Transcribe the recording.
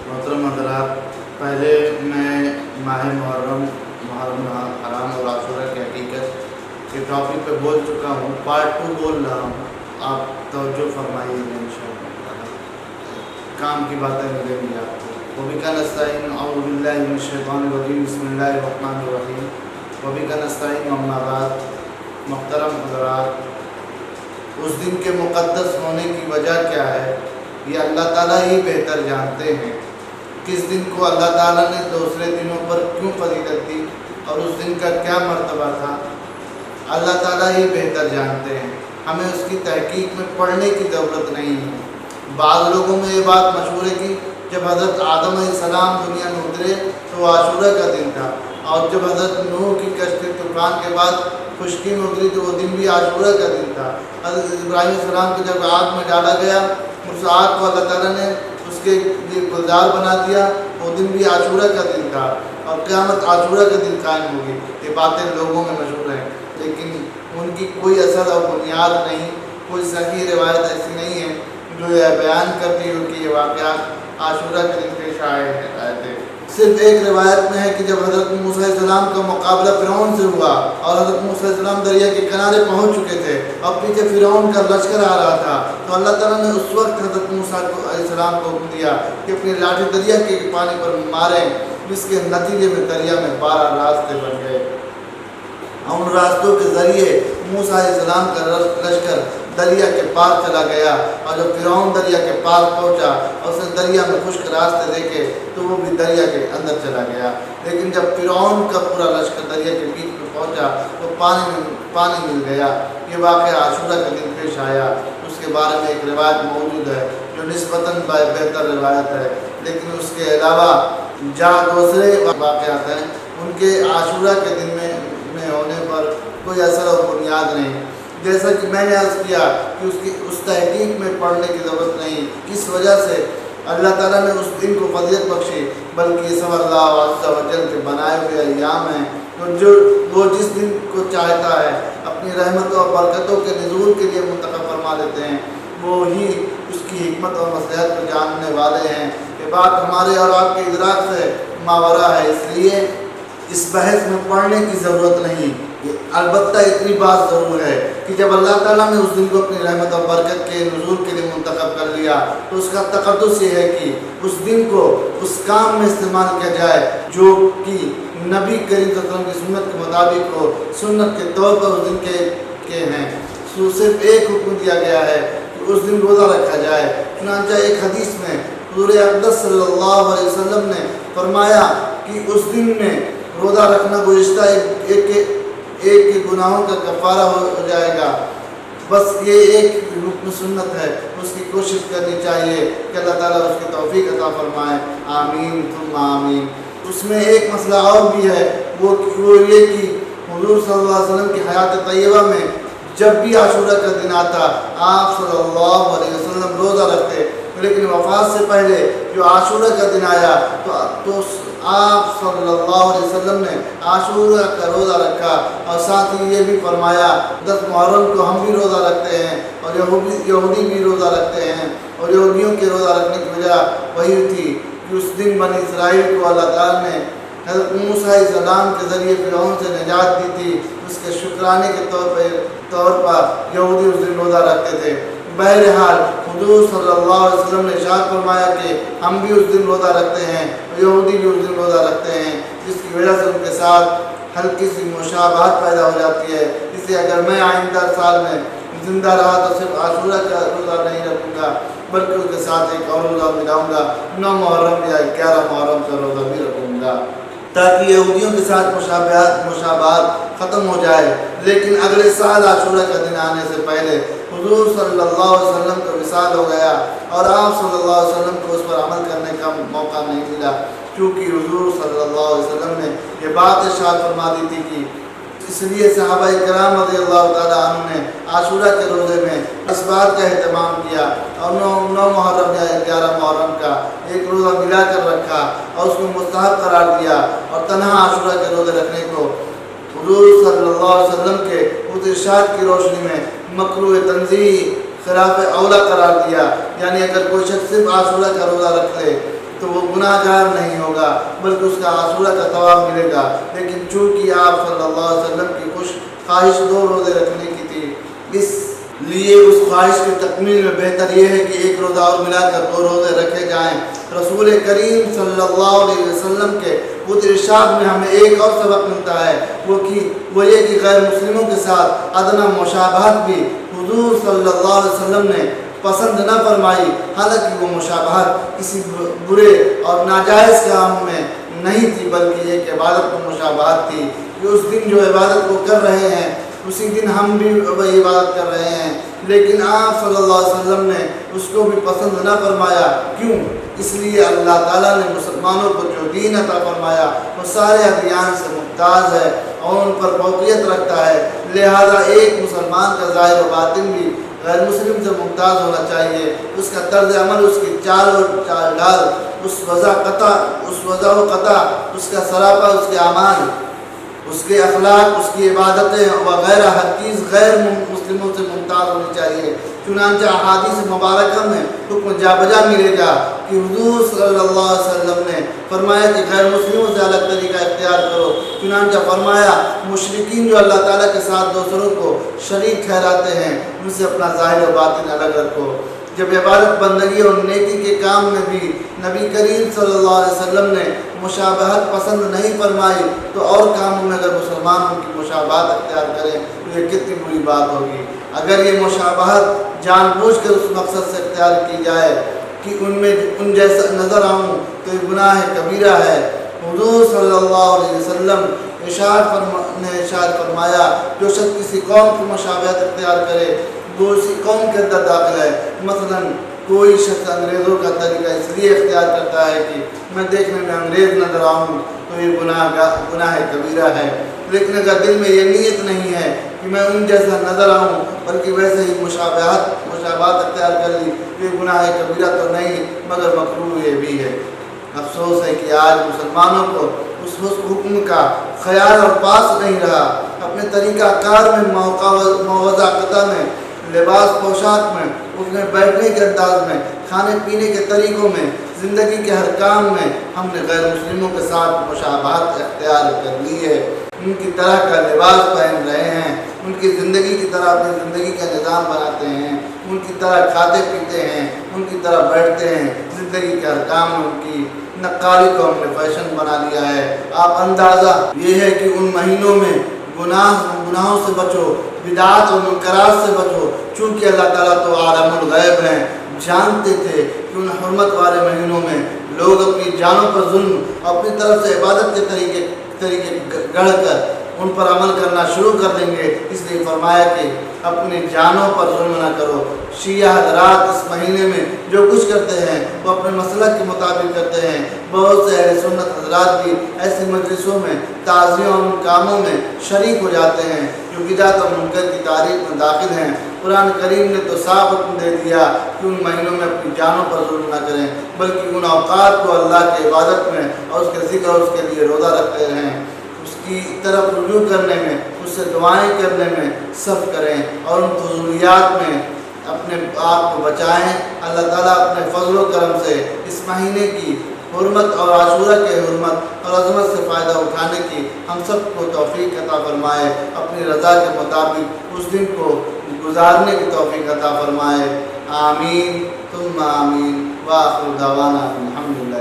محترم حضرات، پہلے میں ماہ محرم حرام اور عاشورہ کی حقیقت کے ٹاپک پہ بول چکا ہوں، پارٹ 2 بول رہا ہوں، آپ توجہ فرمائیے گا انشاءاللہ، کام کی باتیں ملیں گی آپ کو۔ وَبِكَ نَسْتَعِينُ أَعُوذُ بِاللَّهِ مِنَ الشَّيْطَانِ الرَّجِيمِ بِسْمِ اللَّهِ الرَّحْمَنِ الرَّحِيمِ وَبِكَ نَسْتَعِينُ أَمَّا بَعْدُ۔ محترم حضرات، اس دن کے مقدس ہونے کی وجہ کیا ہے یہ اللہ تعالیٰ ہی بہتر جانتے ہیں۔ کس دن کو اللہ تعالیٰ نے دوسرے دنوں پر کیوں فضیلت دی اور اس دن کا کیا مرتبہ تھا، اللہ تعالیٰ ہی بہتر جانتے ہیں، ہمیں اس کی تحقیق میں پڑھنے کی ضرورت نہیں ہے۔ بعض لوگوں میں یہ بات مشہور ہے کہ جب حضرت آدم علیہ السلام دنیا میں اترے تو عاشورہ کا دن تھا، اور جب حضرت نوح کی کشتی طوفان کے بعد خشکی میں اتری تو وہ دن بھی عاشورہ کا دن تھا۔ حضرت ابراہیم علیہ السلام کو جب آگ میں ڈالا گیا، اس آگ کو اللہ تعالیٰ نے اس کے لیے گلزار بنا دیا، وہ دن بھی عاشورہ کا دن تھا، اور قیامت عاشورہ کا دن قائم ہوگی۔ یہ باتیں لوگوں میں مشہور ہیں، لیکن ان کی کوئی اصل اور بنیاد نہیں، کوئی صحیح روایت ایسی نہیں ہے جو یہ بیان کرتی ہو کہ یہ واقعات عاشورہ کے دن پیش آئے تھے۔ صرف ایک روایت میں ہے کہ جب حضرت موسیٰ علیہ السلام کا مقابلہ فرعون سے ہوا اور حضرت موسیٰ علیہ السلام دریا کے کنارے پہنچ چکے تھے اور پیچھے فرعون کا لشکر آ رہا تھا، تو اللہ تعالیٰ نے اس وقت حضرت موسیٰ علیہ السلام کو حکم دیا کہ اپنی لاٹھی دریا کے پانی پر ماریں، جس کے نتیجے میں دریا میں 12 راستے بن گئے۔ ان راستوں کے ذریعے موسیٰ علیہ السلام کا لشکر دریا کے پار چلا گیا، اور جب فرعون دریا کے پار پہنچا اور اس نے دریا میں خشک راستے دیکھے تو وہ بھی دریا کے اندر چلا گیا۔ لیکن جب فرعون کا پورا لشکر دریا کے بیچ میں پہنچا تو پانی مل گیا۔ یہ واقعہ عاشورہ کا دن پیش آیا۔ اس کے بارے میں ایک روایت موجود ہے جو نسبتاً بہتر روایت ہے، لیکن اس کے علاوہ جہاں دوسرے واقعات ہیں ان کے عاشورہ کے دن میں ہونے پر کوئی اثر اور بنیاد نہیں۔ جیسا کہ میں نے عرض کیا کہ اس تحقیق میں پڑھنے کی ضرورت نہیں، کس وجہ سے اللہ تعالیٰ نے اس دن کو فضیلت بخشی، بلکہ یہ سب اللہ عز و جل کے بنائے ہوئے ایام ہیں، تو وہ جس دن کو چاہتا ہے اپنی رحمتوں اور برکتوں کے نزول کے لیے منتخب فرما دیتے ہیں، وہی اس کی حکمت اور مصلحت کو جاننے والے ہیں۔ یہ بات ہمارے اور آپ کے ادراک سے ماورا ہے، اس لیے اس بحث میں پڑھنے کی ضرورت نہیں۔ البتہ اتنی بات ضرور ہے کہ جب اللہ تعالیٰ نے اس دن کو اپنی رحمت اور برکت کے نزول کے لیے منتخب کر لیا تو اس کا تقدس یہ ہے کہ اس دن کو اس کام میں استعمال کیا جائے جو کہ نبی کریم صلی اللہ علیہ وسلم کی سنت کے مطابق ہو، سنت کے طور پر اس دن کے ہیں۔ صرف ایک حکم دیا گیا ہے کہ اس دن روزہ رکھا جائے۔ چنانچہ ایک حدیث میں حضور اقدس صلی اللہ علیہ وسلم نے فرمایا کہ اس دن میں روزہ رکھنا گزشتہ ایک کے گناہوں کا کفارہ ہو جائے گا۔ بس یہ ایک رکن سنت ہے، اس کی کوشش کرنی چاہیے کہ اللہ تعالیٰ اس کی توفیق عطا فرمائے، آمین ثم آمین۔ اس میں ایک مسئلہ اور بھی ہے، وہ یہ کہ حضور صلی اللہ علیہ وسلم کی حیات طیبہ میں جب بھی عاشورہ کا دن آتا آپ صلی اللہ علیہ وسلم روزہ رکھتے، لیکن وفات سے پہلے جو عاشورہ کا دن آیا تو آپ صلی اللہ علیہ وسلم نے عاشورہ کا روزہ رکھا، اور ساتھ ہی یہ بھی فرمایا 10 محرم کو ہم بھی روزہ رکھتے ہیں اور یہودی بھی روزہ رکھتے ہیں، اور یہودیوں کے روزہ رکھنے کی وجہ وہی تھی کہ اس دن بنی اسرائیل کو اللہ تعالیٰ نے حضرت موسیٰ علیہ السلام کے ذریعے فرعون سے نجات دی تھی، اس کے شکرانے کے طور پر یہودی اس دن روزہ رکھتے تھے۔ بہرحال حضور صلی اللہ علیہ وسلم نے ارشاد فرمایا کہ ہم بھی اس دن روزہ رکھتے ہیں اور یہودی بھی اس دن روزہ رکھتے ہیں، جس کی وجہ سے ان کے ساتھ ہلکی سی مشابہت پیدا ہو جاتی ہے۔ اس لیے اگر میں آئندہ سال میں زندہ رہا تو صرف عاشورہ کا روزہ نہیں رکھوں گا، بلکہ اس کے ساتھ ایک اور روزہ ملاؤں گا، 9 محرم یا 11 محرم کا روزہ بھی رکھوں گا، تاکہ یہودیوں کے ساتھ مشابہت ختم ہو جائے۔ لیکن اگلے سال عاشورہ کا دن آنے سے پہلے حضور صلی اللہ علیہ وسلم کا وصال ہو گیا، اور آپ صلی اللہ علیہ وسلم کو اس پر عمل کرنے کا موقع نہیں ملا، کیونکہ حضور صلی اللہ علیہ وسلم نے یہ بات ارشاد فرما دی تھی کہ اس لیے صحابہ کرام رضی اللہ تعالیٰ عنہ نے عاشورہ کے روزے میں اس بات کا اہتمام کیا اور 9 محرم یا 11 محرم کا ایک روزہ ملا کر رکھا اور اس کو مستحب قرار دیا، اور تنہا عاشورہ کے روزے رکھنے کو حضور صلی اللہ علیہ وسلم کے اس ارشاد کی روشنی میں مکروہ تنزیہی خلاف اولا قرار دیا۔ یعنی اگر کوئی شخص صرف عاشورہ کا روزہ رکھ لے تو وہ گناہگار نہیں ہوگا بلکہ اس کا عاشورہ کا ثواب ملے گا۔ لیکن چونکہ آپ صلی اللہ علیہ وسلم کی خوش خواہش 2 روزے رکھنے کی تھی، اس لیے اس خواہش کی تکمیل میں بہتر یہ ہے کہ 1 روزہ اور ملا کر 2 روزے رکھے جائیں۔ رسول کریم صلی اللہ علیہ وسلم کے خود ارشاد میں ہمیں ایک اور سبق ملتا ہے، وہ یہ کہ غیر مسلموں کے ساتھ ادنا مشابہت بھی حضور صلی اللہ علیہ وسلم نے پسند نہ فرمائی، حالانکہ وہ مشابہت کسی برے اور ناجائز کام میں نہیں تھی، بلکہ ایک عبادت میں مشابہت تھی کہ اس دن جو عبادت کو کر رہے ہیں اسی دن ہم بھی وہی عبادت کر رہے ہیں، لیکن آپ صلی اللہ علیہ وسلم نے اس کو بھی پسند نہ فرمایا۔ کیوں؟ اس لیے اللہ تعالیٰ نے مسلمانوں کو جو دین عطا فرمایا وہ سارے ادیان سے ممتاز ہے اور ان پر فوقیت رکھتا ہے، لہذا ایک مسلمان کا ظاہر و باطن بھی غیر مسلم سے ممتاز ہونا چاہیے۔ اس کا طرز عمل، اس کی چال و ڈال، اس وضع و قطع، اس کا سراپا، اس کے اعمال، اس کے اخلاق، اس کی عبادتیں وغیرہ ہر چیز غیر مسلموں سے ممتاز ہونی چاہیے۔ چنانچہ احادیث مبارکہ میں حکم جا بجا ملے گا کہ حضور صلی اللہ علیہ وسلم نے فرمایا کہ غیر مسلموں سے الگ طریقہ اختیار کرو۔ چنانچہ فرمایا مشرکین جو اللہ تعالیٰ کے ساتھ دوسروں کو شریک ٹھہراتے ہیں ان سے اپنا ظاہر و باطن الگ رکھو۔ جب عبادت بندگی اور نیکی کے کام میں بھی نبی کریم صلی اللہ علیہ وسلم نے مشابہت پسند نہیں فرمائی تو اور کاموں میں اگر مسلمان ان کی مشابہت اختیار کریں تو یہ کتنی بری بات ہوگی۔ اگر یہ مشابہت جان بوجھ کر اس مقصد سے اختیار کی جائے کہ ان جیسا نظر آؤں تو یہ گناہ کبیرہ ہے۔ حضور صلی اللہ علیہ وسلم نے ارشاد فرمایا جو شخص کسی قوم کی مشابہت اختیار کرے وہ اسی قوم کے اندر داخل ہے۔ مثلا کوئی شخص انگریزوں کا طریقہ اس لیے اختیار کرتا ہے کہ میں دیکھنے میں انگریز نظر آؤں تو یہ گناہ کبیرہ ہے، لیکن اگر دل میں یہ نیت نہیں ہے کہ میں ان جیسا نظر آؤں بلکہ ویسے ہی مشابہت اختیار کر لی تو یہ گناہ کبیرہ تو نہیں مگر مکروہ یہ بھی ہے۔ افسوس ہے کہ آج مسلمانوں کو اس حکم کا خیال اور پاس نہیں رہا۔ اپنے طریقہ کار میں، موضع قطع میں، لباس پوشاک میں، اٹھنے بیٹھنے کے انداز میں، کھانے پینے کے طریقوں میں، زندگی کے ہر کام میں ہم نے غیر مسلموں کے ساتھ مشابہت اختیار کر لی ہے۔ ان کی طرح کا لباس پہن رہے ہیں، ان کی زندگی کی طرح اپنی زندگی کا نظام بناتے ہیں، ان کی طرح کھاتے پیتے ہیں، ان کی طرح بیٹھتے ہیں، زندگی کے ہر کام میں ان کی نقالی کو ہم نے فیشن بنا لیا ہے۔ آپ اندازہ یہ ہے کہ ان مہینوں میں گناہوں سے بچو، بدعات اور منکرات سے بچو، چونکہ اللہ تعالیٰ تو عالم الغیب ہیں، جانتے تھے کہ ان حرمت والے مہینوں میں لوگ اپنی جانوں پر ظلم، اپنی طرف سے عبادت کے طریقے گڑھ کر ان پر عمل کرنا شروع کر دیں گے، اس لیے فرمایا کہ اپنی جانوں پر ظلم نہ کرو۔ شیعہ حضرات اس مہینے میں جو کچھ کرتے ہیں وہ اپنے مسلک کے مطابق کرتے ہیں۔ بہت سے اہل سنت حضرات بھی ایسی مجلسوں میں، تعزیوں اور کاموں میں شریک ہو جاتے ہیں جو بدعت اور منکر کی تعریف میں داخل ہیں۔ قرآن کریم نے تو صاف حکم دے دیا کہ ان مہینوں میں اپنی جانوں پر ظلم نہ کریں، بلکہ ان اوقات کو اللہ کی عبادت میں اور اس کے ذکر اور اس کے لیے روزہ رکھتے رہیں، اس کی طرف رجوع کرنے میں، اس سے دعائیں کرنے میں صبر کریں اور ان فضولیات میں اپنے آپ کو بچائیں۔ اللہ تعالیٰ اپنے فضل و کرم سے اس مہینے کی حرمت اور عاشورہ کے حرمت اور عظمت سے فائدہ اٹھانے کی ہم سب کو توفیق عطا فرمائے، اپنی رضا کے مطابق اس دن کو گزارنے کی توفیق عطا فرمائے۔ آمین ثم آمین۔ وآخر دعوانا الحمدللہ۔